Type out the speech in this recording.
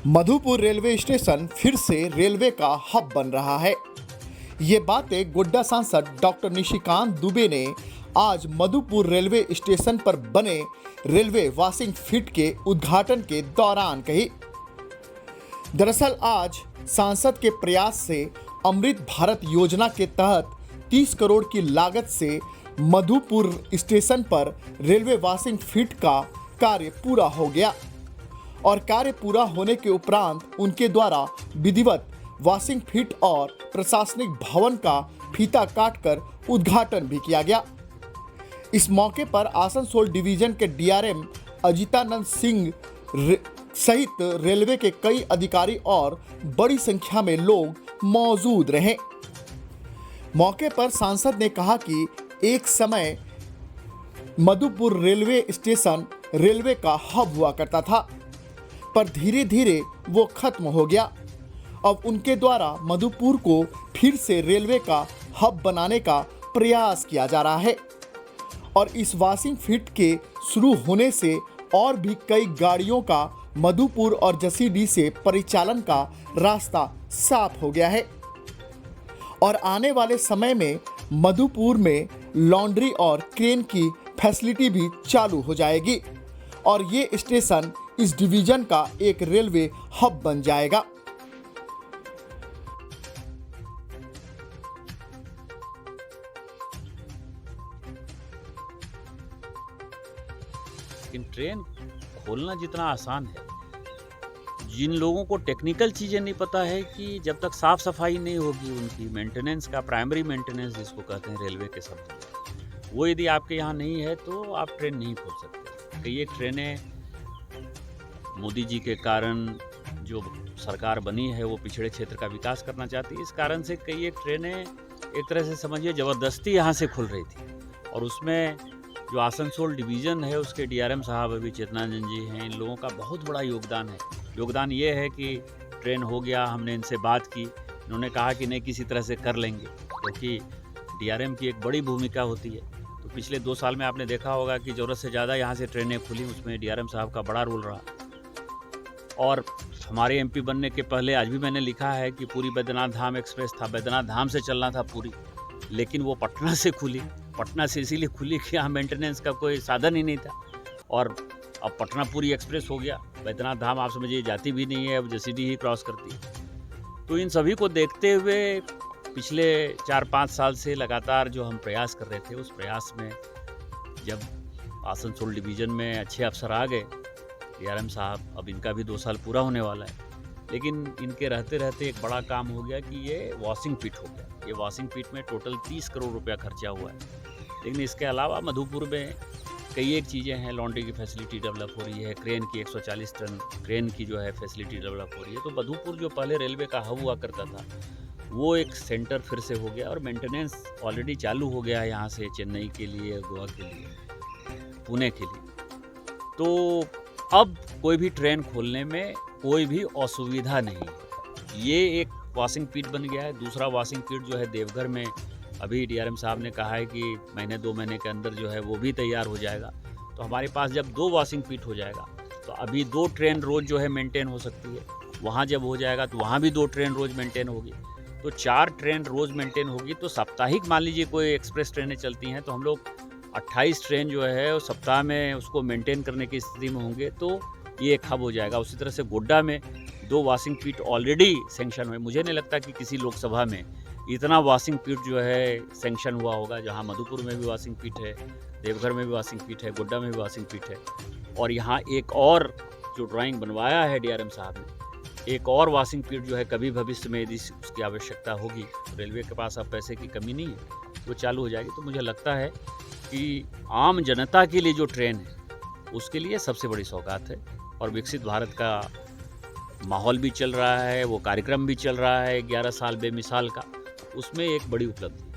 Madhupur railway station फिर से railway का हब बन रहा है। ये बातें गोड्डा सांसद डॉक्टर निशिकांत दुबे ने आज मधुपुर रेलवे स्टेशन पर बने रेलवे वॉशिंग फिट के उद्घाटन के दौरान कही। दरअसल आज सांसद के प्रयास से अमृत भारत योजना के तहत 30 करोड़ की लागत से मधुपुर स्टेशन पर रेलवे वॉशिंग फिट का कार्य पूरा हो गया और कार्य पूरा होने के उपरांत उनके द्वारा विधिवत वॉशिंग फिट और प्रशासनिक भवन का फीता काटकर उद्घाटन भी किया गया। इस मौके पर आसनसोल डिवीजन के डीआरएम अजितानंद सिंह सहित रेलवे के कई अधिकारी और बड़ी संख्या में लोग मौजूद रहे। मौके पर सांसद ने कहा कि एक समय मधुपुर रेलवे स्टेशन रेलवे का हब हुआ करता था, पर धीरे धीरे वो खत्म हो गया। अब उनके द्वारा मधुपुर को फिर से रेलवे का हब बनाने का प्रयास किया जा रहा है और इस वॉशिंग फिट के शुरू होने से और भी कई गाड़ियों का मधुपुर और जसीडीह से परिचालन का रास्ता साफ हो गया है और आने वाले समय में मधुपुर में लॉन्ड्री और क्रेन की फैसिलिटी भी चालू हो जाएगी और ये स्टेशन इस डिवीजन का एक रेलवे हब बन जाएगा। लेकिन ट्रेन खोलना जितना आसान है, जिन लोगों को टेक्निकल चीज़ें नहीं पता है कि जब तक साफ़ सफाई नहीं होगी उनकी मेंटेनेंस का, प्राइमरी मेंटेनेंस जिसको कहते हैं रेलवे के शब्द में, वो यदि आपके यहाँ नहीं है तो आप ट्रेन नहीं खोल सकते। कई एक ट्रेनें मोदी जी के कारण जो सरकार बनी है वो पिछड़े क्षेत्र का विकास करना चाहती है, इस कारण से कई एक ट्रेनें एक तरह से समझिए ज़बरदस्ती यहाँ से खुल रही थी और उसमें जो आसनसोल डिवीज़न है उसके डीआरएम साहब अभी चेतनानंद जी हैं, इन लोगों का बहुत बड़ा योगदान है। योगदान ये है कि ट्रेन हो गया, हमने इनसे बात की, इन्होंने कहा कि नहीं किसी तरह से कर लेंगे, क्योंकि डीआरएम की एक बड़ी भूमिका होती है। तो पिछले 2 साल में आपने देखा होगा कि ज़रूरत से ज़्यादा यहाँ से ट्रेनें खुली, उसमें डीआरएम साहब का बड़ा रोल रहा। और हमारे एमपी बनने के पहले आज भी मैंने लिखा है कि पूरी बैद्यनाथ धाम एक्सप्रेस था, बैद्यनाथ धाम से चलना था पूरी, लेकिन वो पटना से खुली। पटना से इसीलिए खुली कि यहाँ मेंटेनेंस का कोई साधन ही नहीं था और अब पटना पूरी एक्सप्रेस हो गया। बैद्यनाथ धाम आप समझिए जाती भी नहीं है, अब जसीडीह ही क्रॉस करती है। तो इन सभी को देखते हुए पिछले 4-5 साल से लगातार जो हम प्रयास कर रहे थे, उस प्रयास में जब आसनसोल डिवीज़न में अच्छे अफसर आ गए, डीआरएम साहब, अब इनका भी 2 साल पूरा होने वाला है, लेकिन इनके रहते रहते एक बड़ा काम हो गया कि ये वॉशिंग पिट हो गया। ये वॉशिंग पिट में टोटल 30 करोड़ रुपया खर्चा हुआ है। लेकिन इसके अलावा मधुपुर में कई एक चीज़ें हैं, लॉन्ड्री की फैसिलिटी डेवलप हो रही है, क्रेन की 140 टन क्रेन की जो है फैसिलिटी डेवलप हो रही है। तो मधुपुर जो पहले रेलवे का हब हुआ करता था वो एक सेंटर फिर से हो गया और मेंटेनेंस ऑलरेडी चालू हो गया है यहाँ से चेन्नई के लिए, गोवा के लिए, पुणे के लिए। तो अब कोई भी ट्रेन खोलने में कोई भी असुविधा नहीं है। ये एक वॉशिंग पिट बन गया है। दूसरा वॉशिंग पिट जो है देवघर में अभी डीआरएम साहब ने कहा है कि महीने 2 महीने के अंदर जो है वो भी तैयार हो जाएगा। तो हमारे पास जब 2 वॉशिंग पिट हो जाएगा तो अभी 2 ट्रेन रोज़ जो है मेंटेन हो सकती है। वहाँ जब हो जाएगा तो वहाँ भी 2 ट्रेन रोज़ मेंटेन होगी, तो 4 ट्रेन रोज़ मेंटेन होगी। तो साप्ताहिक मान लीजिए कोई एक्सप्रेस ट्रेनें चलती हैं तो हम लोग 28 ट्रेन जो है उस सप्ताह में उसको मेंटेन करने की स्थिति में होंगे, तो ये एक हब हो जाएगा। उसी तरह से गोड्डा में 2 वॉशिंग पिट ऑलरेडी सेंक्शन हुए। मुझे नहीं लगता कि किसी लोकसभा में इतना वॉशिंग पिट जो है सेंक्शन हुआ होगा, जहां मधुपुर में भी वॉशिंग पिट है, देवघर में भी वॉशिंग पिट है, गोड्डा में भी वॉशिंग पिट है। और यहाँ एक और जो ड्राइंग बनवाया है डीआरएम साहब ने, एक और वॉशिंग पिट जो है कभी भविष्य में यदि उसकी आवश्यकता होगी, रेलवे के पास अब पैसे की कमी नहीं है, वो चालू हो जाएगी। तो मुझे लगता है कि आम जनता के लिए जो ट्रेन है उसके लिए सबसे बड़ी सौगात है और विकसित भारत का माहौल भी चल रहा है, वो कार्यक्रम भी चल रहा है 11 साल बेमिसाल का, उसमें एक बड़ी उपलब्धि।